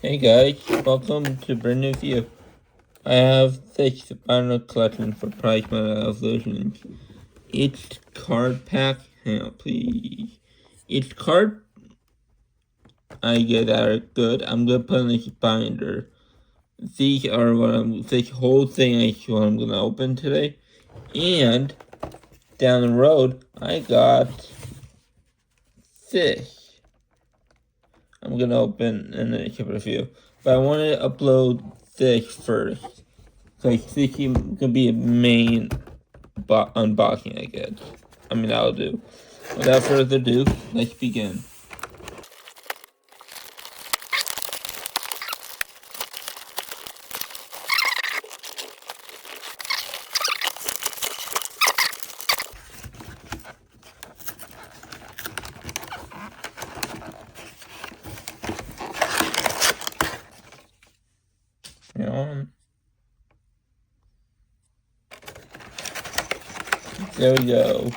Hey guys, welcome to a brand new video. I have this final collection for Prismatic Evolutions. Each card pack, hang on please. Each card I get that are good, I'm gonna put in this binder. These are this whole thing is what I'm gonna open today. And down the road, I got this. I'm gonna open and then keep it a few. But I want to upload this first. So this can be a main unboxing, I guess. I mean, that'll do. Without further ado, let's begin. There we go.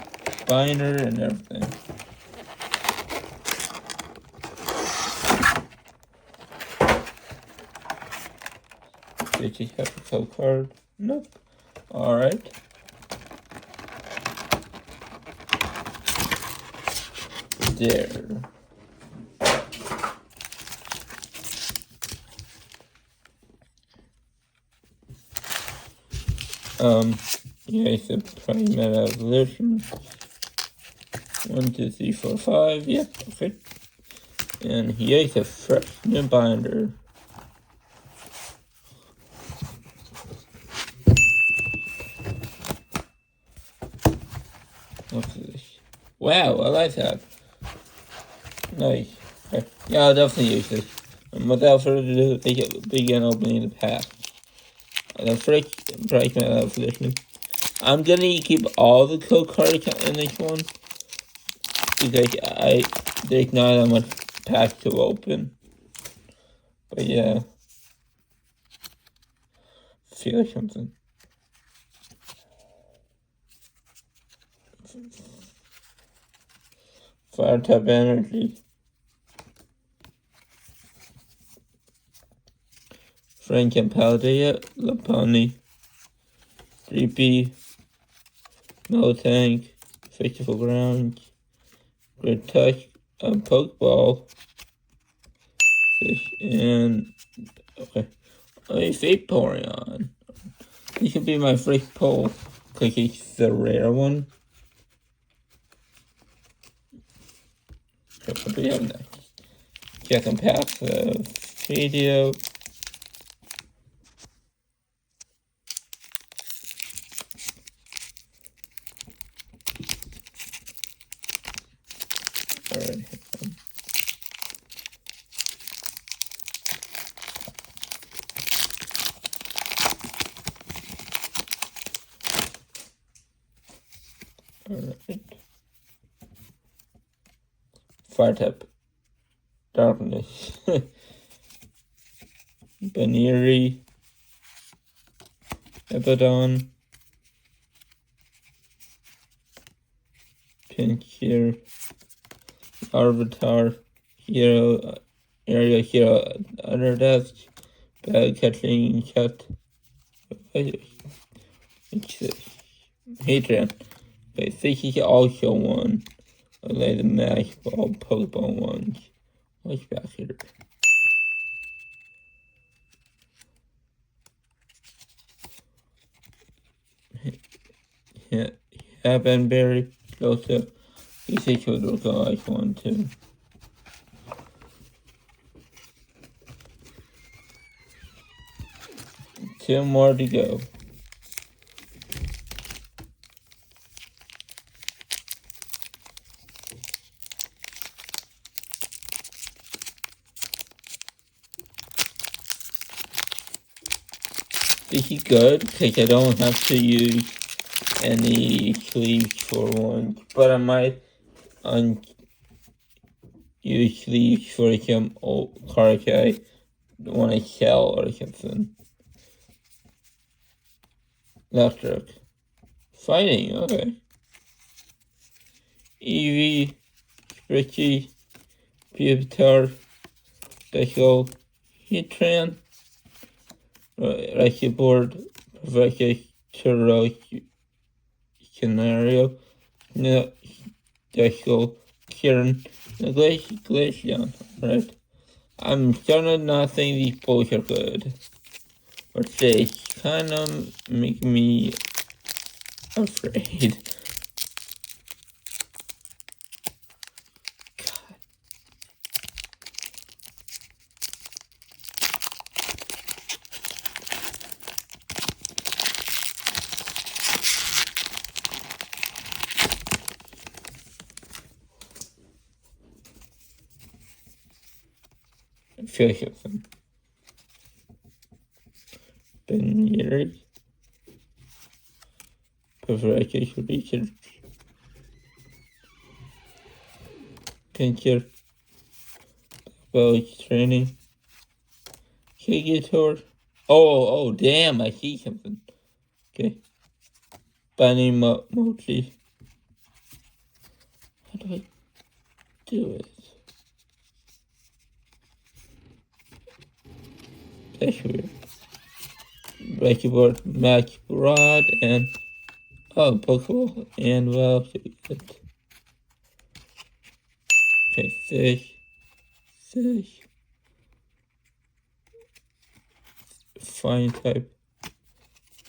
Binder and everything. Did you have a code card? Nope. Alright. There. Here's the Prismatic Evolutions. 1, 2, 3, 4, 5. Yep, okay. And here's a fresh new binder. What's this? Wow, I like that. Nice. Okay. Yeah, I'll definitely use this. And without further ado, let's begin opening the pack. The first Prismatic Evolution. I'm gonna keep all the code cards in this one because there's not that much pack to open. But yeah, feel like something. Fire type energy. Frank and Paldea, Laponi, 3P, Tank, Festival Grounds, Great Touch, Pokeball, Fish, and okay. A fate pouring on. This should be my first pull, because it's the rare one. So what do we have next? Second pack of video. Alright. Alright. Fire type. Darkness. Baneri. Ebodon. Pincher. Arbiter. Hero. Area Hero. Under desk. Bag catching cut. Hadrian. Okay, this is also one. Like the Mash Ball Pokeball ones. What's back here? Yeah, Benberry. Also, this is what look like one too. Two more to go. This is good because I don't have to use any sleeves for one, but I might use sleeves for some old cards I want to sell or something. Electric. Fighting, okay. Eevee, Richie, Pupitar, Special, Hitran, Rekeboard, Vector Scenario, Deschel, Kieran, Glacian, right? I'm starting to not think these boys are good. But they kind of make me afraid. God. I feel like something. Been years. Preferential research. Pincher. College training. Kigator. Oh, damn, I see something. Okay. Bunny Mochi. How do I do it? That's weird. Rekeboard, Mac Rod, and Pokeball, and well, okay, fish, fine type.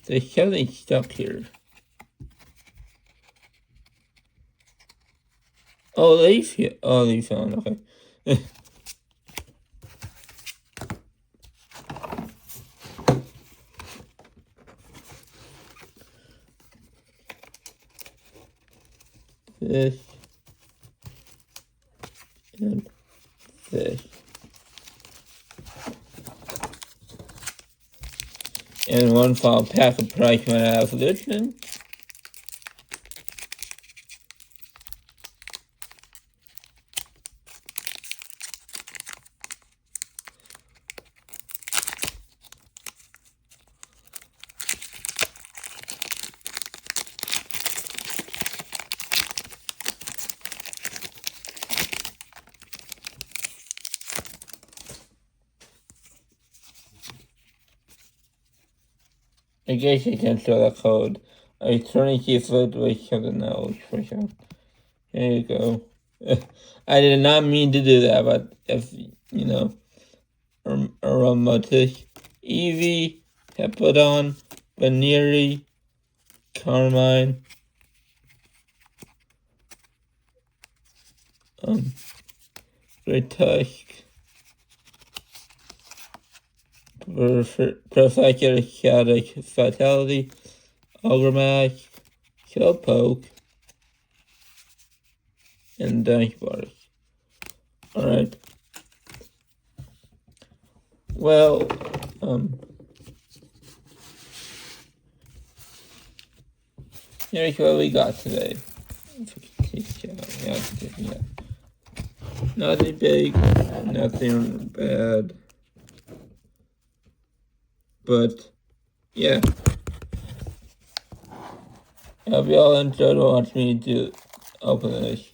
There's something stuck here. Oh, leaf here. Oh, leaf found, okay. Fish. And fish. And one final pack of Prismatic Evolutions. I guess you can show the code. I turn keys load with something else for sure. Here you go. I did not mean to do that, but if you know, Aromatic, Eevee, Hepodon, Baneri, Carmine, Great Tusk, Perfected Chaotic Fatality, Ogremash, Slowpoke, and Dank Bars. Alright. Well, here's what we got today. Yeah. Nothing big, nothing bad. But, yeah. I hope y'all enjoyed watching me to open this.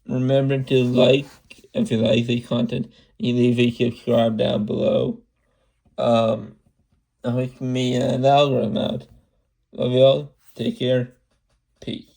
Remember to like if you like the content. You leave a subscribe down below. Help me and the algorithm out. Love y'all. Take care. Peace.